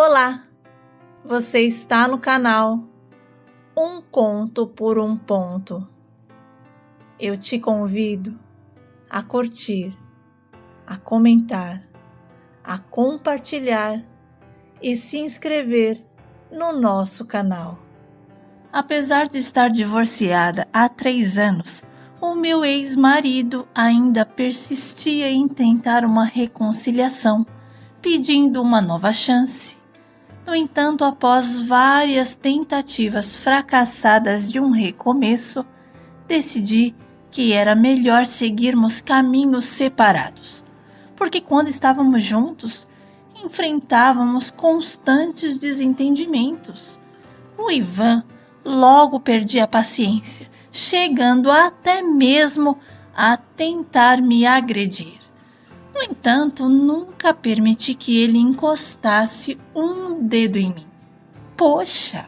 Olá, você está no canal Um Conto por um Ponto. Eu te convido a curtir, a comentar, a compartilhar e se inscrever no nosso canal. Apesar de estar divorciada há 3 anos, o meu ex-marido ainda persistia em tentar uma reconciliação, pedindo uma nova chance. No entanto, após várias tentativas fracassadas de um recomeço, decidi que era melhor seguirmos caminhos separados, porque quando estávamos juntos, enfrentávamos constantes desentendimentos. O Ivan logo perdia a paciência, chegando até mesmo a tentar me agredir. No entanto, nunca permiti que ele encostasse um dedo em mim. Poxa,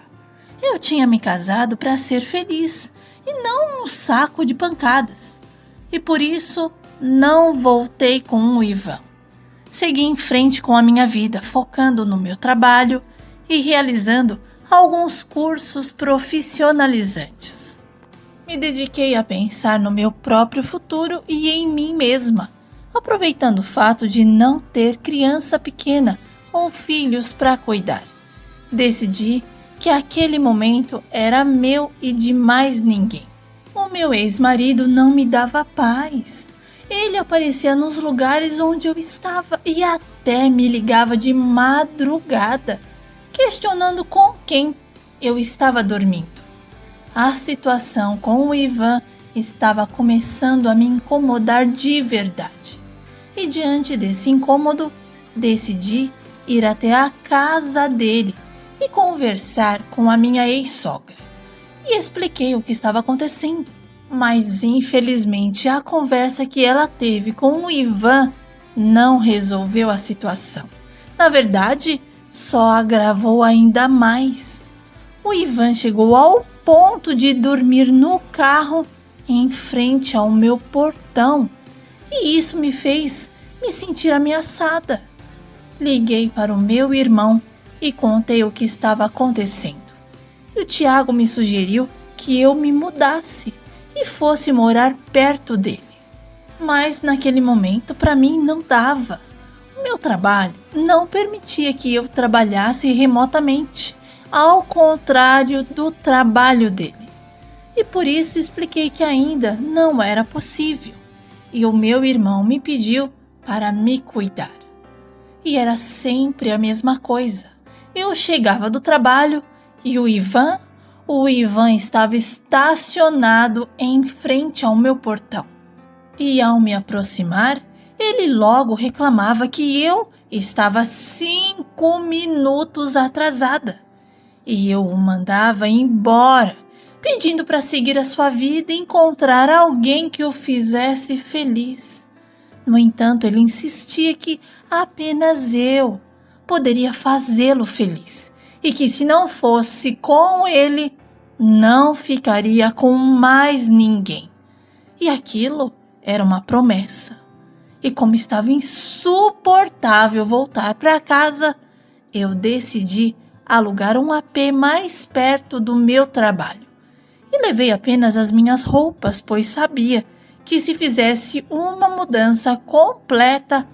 eu tinha me casado para ser feliz e não um saco de pancadas. E por isso, não voltei com o Ivan. Segui em frente com a minha vida, focando no meu trabalho e realizando alguns cursos profissionalizantes. Me dediquei a pensar no meu próprio futuro e em mim mesma, aproveitando o fato de não ter criança pequena ou filhos para cuidar. Decidi que aquele momento era meu e de mais ninguém. O meu ex-marido não me dava paz. Ele aparecia nos lugares onde eu estava e até me ligava de madrugada, questionando com quem eu estava dormindo. A situação com o Ivan estava começando a me incomodar de verdade. E diante desse incômodo, decidi ir até a casa dele e conversar com a minha ex-sogra. E expliquei o que estava acontecendo. Mas infelizmente a conversa que ela teve com o Ivan não resolveu a situação. Na verdade, só agravou ainda mais. O Ivan chegou ao ponto de dormir no carro em frente ao meu portão. E isso me fez me sentir ameaçada. Liguei para o meu irmão e contei o que estava acontecendo. E o Tiago me sugeriu que eu me mudasse e fosse morar perto dele. Mas naquele momento para mim não dava. O meu trabalho não permitia que eu trabalhasse remotamente, ao contrário do trabalho dele. E por isso expliquei que ainda não era possível. E o meu irmão me pediu para me cuidar. E era sempre a mesma coisa. Eu chegava do trabalho e o Ivan estava estacionado em frente ao meu portão. E ao me aproximar, ele logo reclamava que eu estava 5 minutos atrasada. E eu o mandava embora, pedindo para seguir a sua vida e encontrar alguém que o fizesse feliz. No entanto, ele insistia que apenas eu poderia fazê-lo feliz e que se não fosse com ele, não ficaria com mais ninguém. E aquilo era uma promessa. E como estava insuportável voltar para casa, eu decidi alugar um AP mais perto do meu trabalho. E levei apenas as minhas roupas, pois sabia que se fizesse uma mudança completa,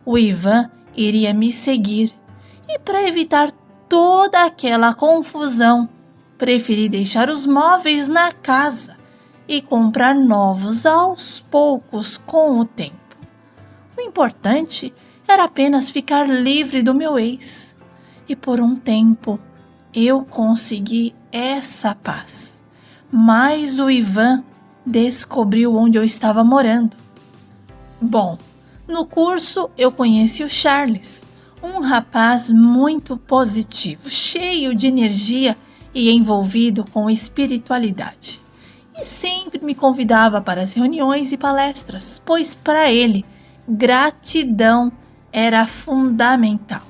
o Ivan iria me seguir. E para evitar toda aquela confusão, preferi deixar os móveis na casa e comprar novos aos poucos com o tempo. O importante era apenas ficar livre do meu ex. E por um tempo eu consegui essa paz. Mas o Ivan descobriu onde eu estava morando. Bom, no curso eu conheci o Charles, um rapaz muito positivo, cheio de energia e envolvido com espiritualidade. E sempre me convidava para as reuniões e palestras, pois para ele, gratidão era fundamental.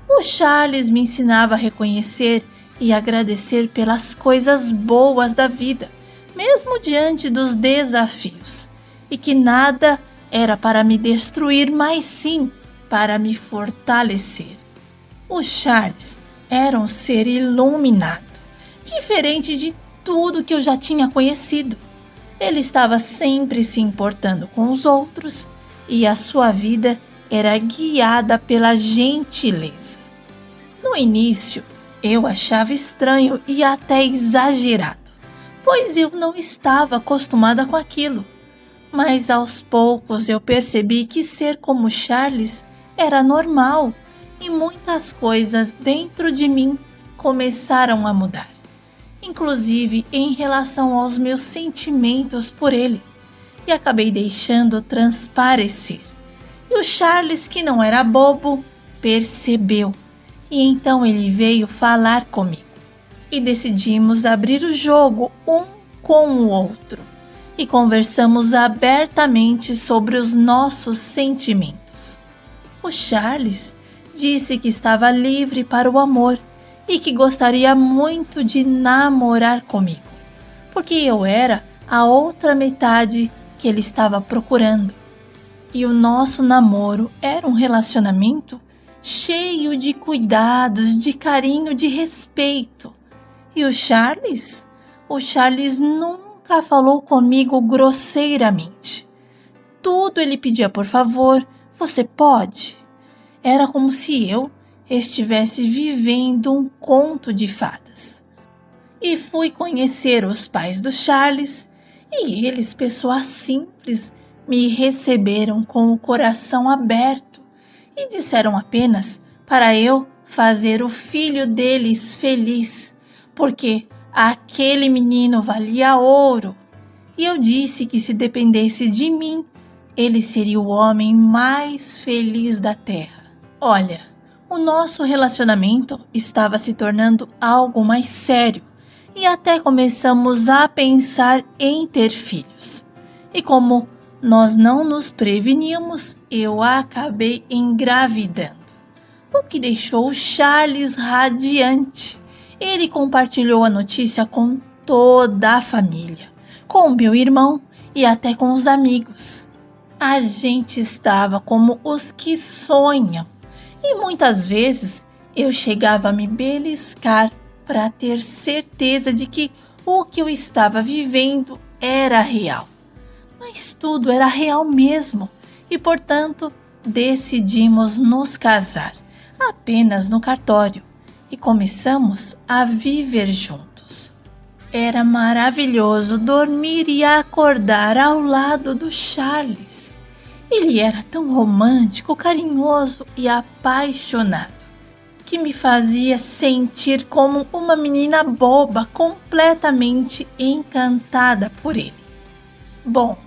O Charles me ensinava a reconhecer e agradecer pelas coisas boas da vida, mesmo diante dos desafios, e que nada era para me destruir, mas sim para me fortalecer. O Charles era um ser iluminado, diferente de tudo que eu já tinha conhecido. Ele estava sempre se importando com os outros e a sua vida era guiada pela gentileza. No início, eu achava estranho e até exagerado, pois eu não estava acostumada com aquilo. Mas aos poucos eu percebi que ser como Charles era normal e muitas coisas dentro de mim começaram a mudar, inclusive em relação aos meus sentimentos por ele, e acabei deixando transparecer. E o Charles, que não era bobo, percebeu, e então ele veio falar comigo. E decidimos abrir o jogo um com o outro, e conversamos abertamente sobre os nossos sentimentos. O Charles disse que estava livre para o amor e que gostaria muito de namorar comigo, porque eu era a outra metade que ele estava procurando. E o nosso namoro era um relacionamento cheio de cuidados, de carinho, de respeito. E o Charles nunca falou comigo grosseiramente. Tudo ele pedia: por favor, você pode? Era como se eu estivesse vivendo um conto de fadas. E fui conhecer os pais do Charles, e eles, pessoas simples, me receberam com o coração aberto e disseram apenas para eu fazer o filho deles feliz, porque aquele menino valia ouro. E eu disse que se dependesse de mim, ele seria o homem mais feliz da terra. Olha, o nosso relacionamento estava se tornando algo mais sério e até começamos a pensar em ter filhos. E como nós não nos preveníamos, eu acabei engravidando, o que deixou o Charles radiante. Ele compartilhou a notícia com toda a família, com o meu irmão e até com os amigos. A gente estava como os que sonham, e muitas vezes eu chegava a me beliscar para ter certeza de que o que eu estava vivendo era real. Mas tudo era real mesmo e, portanto, decidimos nos casar apenas no cartório e começamos a viver juntos. Era maravilhoso dormir e acordar ao lado do Charles. Ele era tão romântico, carinhoso e apaixonado, que me fazia sentir como uma menina boba, completamente encantada por ele. Bom,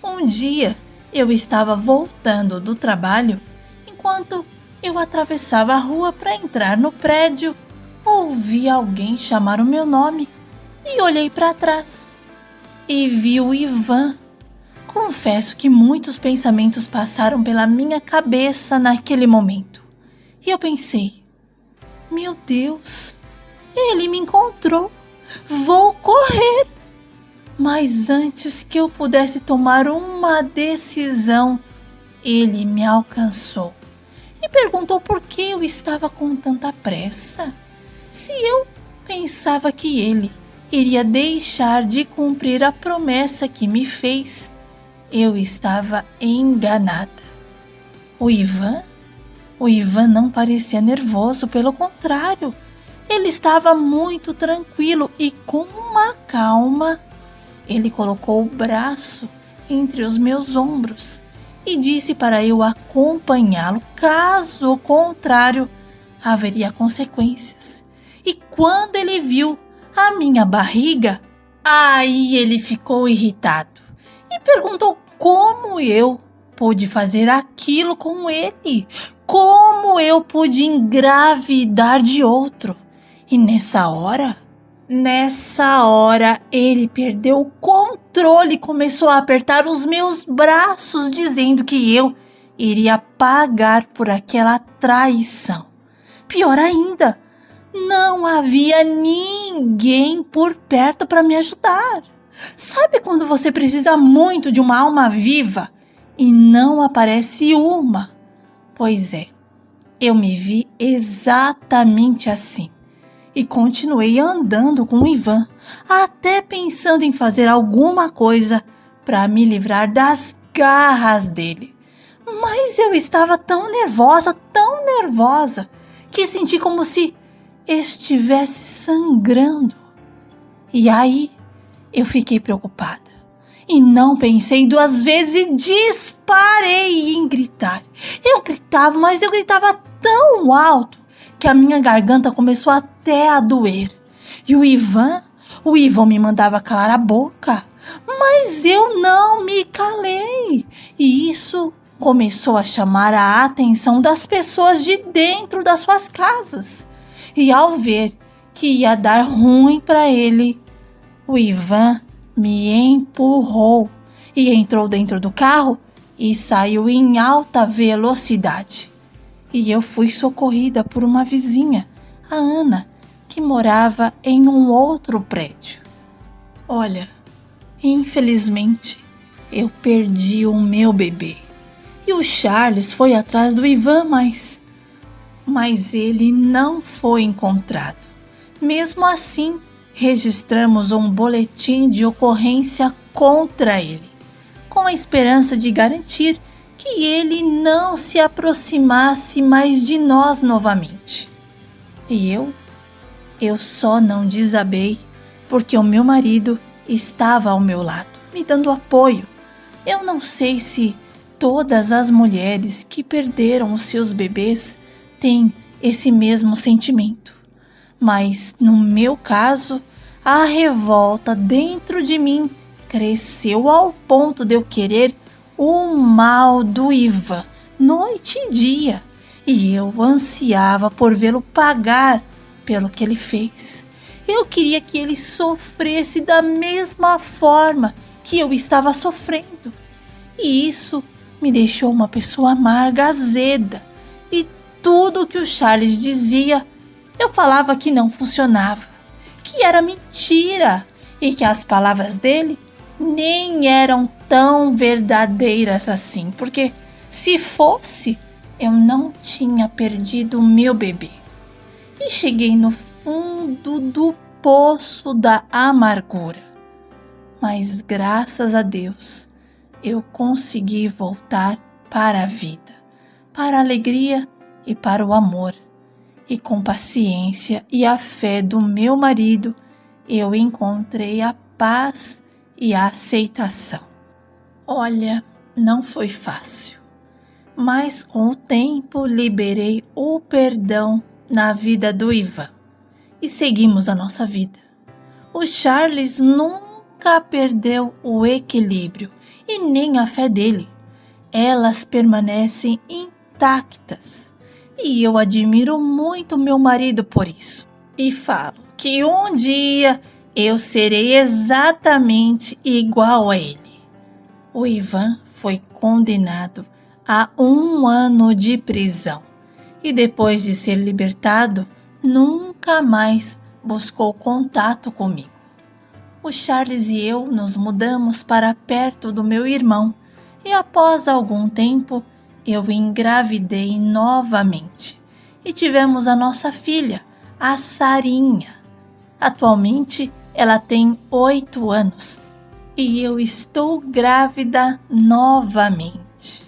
um dia eu estava voltando do trabalho. Enquanto eu atravessava a rua para entrar no prédio, ouvi alguém chamar o meu nome e olhei para trás e vi o Ivan. Confesso que muitos pensamentos passaram pela minha cabeça naquele momento. E eu pensei: meu Deus, ele me encontrou. Vou correr. Mas antes que eu pudesse tomar uma decisão, ele me alcançou e perguntou por que eu estava com tanta pressa. Se eu pensava que ele iria deixar de cumprir a promessa que me fez, eu estava enganada. O Ivan não parecia nervoso, pelo contrário, ele estava muito tranquilo e com uma calma. Ele colocou o braço entre os meus ombros e disse para eu acompanhá-lo, caso contrário, haveria consequências. E quando ele viu a minha barriga, aí ele ficou irritado e perguntou como eu pude fazer aquilo com ele, como eu pude engravidar de outro. E nessa hora ele perdeu o controle e começou a apertar os meus braços, dizendo que eu iria pagar por aquela traição. Pior ainda, não havia ninguém por perto para me ajudar. Sabe quando você precisa muito de uma alma viva e não aparece uma? Pois é, Eu me vi exatamente assim e continuei andando com o Ivan, até pensando em fazer alguma coisa para me livrar das garras dele. Mas eu estava tão nervosa, que senti como se estivesse sangrando. E aí eu fiquei preocupada e não pensei duas vezes e disparei em gritar. Eu gritava, mas eu gritava tão alto que a minha garganta começou até a doer. E o Ivan me mandava calar a boca, mas eu não me calei. E isso começou a chamar a atenção das pessoas de dentro das suas casas. E ao ver que ia dar ruim para ele, o Ivan me empurrou e entrou dentro do carro e saiu em alta velocidade. E eu fui socorrida por uma vizinha, a Ana, que morava em um outro prédio. Olha, infelizmente, eu perdi o meu bebê. E o Charles foi atrás do Ivan, mas ele não foi encontrado. Mesmo assim, registramos um boletim de ocorrência contra ele, com a esperança de garantir que ele não se aproximasse mais de nós novamente. E eu só não desabei porque o meu marido estava ao meu lado, me dando apoio. Eu não sei se todas as mulheres que perderam os seus bebês têm esse mesmo sentimento, mas no meu caso, a revolta dentro de mim cresceu ao ponto de eu querer o mal do Ivan noite e dia, e eu ansiava por vê-lo pagar pelo que ele fez. Eu queria que ele sofresse da mesma forma que eu estava sofrendo, e isso me deixou uma pessoa amarga, azeda, e tudo que o Charles dizia, eu falava que não funcionava, que era mentira e que as palavras dele nem eram tão verdadeiras assim, porque se fosse, eu não tinha perdido o meu bebê. E cheguei no fundo do poço da amargura. Mas graças a Deus, eu consegui voltar para a vida, para a alegria e para o amor. E com paciência e a fé do meu marido, eu encontrei a paz e a aceitação. Olha, não foi fácil, mas com o tempo liberei o perdão na vida do Ivan e seguimos a nossa vida. O Charles nunca perdeu o equilíbrio e nem a fé dele. Elas permanecem intactas. E eu admiro muito meu marido por isso. E falo que um dia eu serei exatamente igual a ele. O Ivan foi condenado a 1 ano de prisão. E depois de ser libertado, nunca mais buscou contato comigo. O Charles e eu nos mudamos para perto do meu irmão. E após algum tempo, eu engravidei novamente e tivemos a nossa filha, a Sarinha. Atualmente, ela tem 8 anos e eu estou grávida novamente.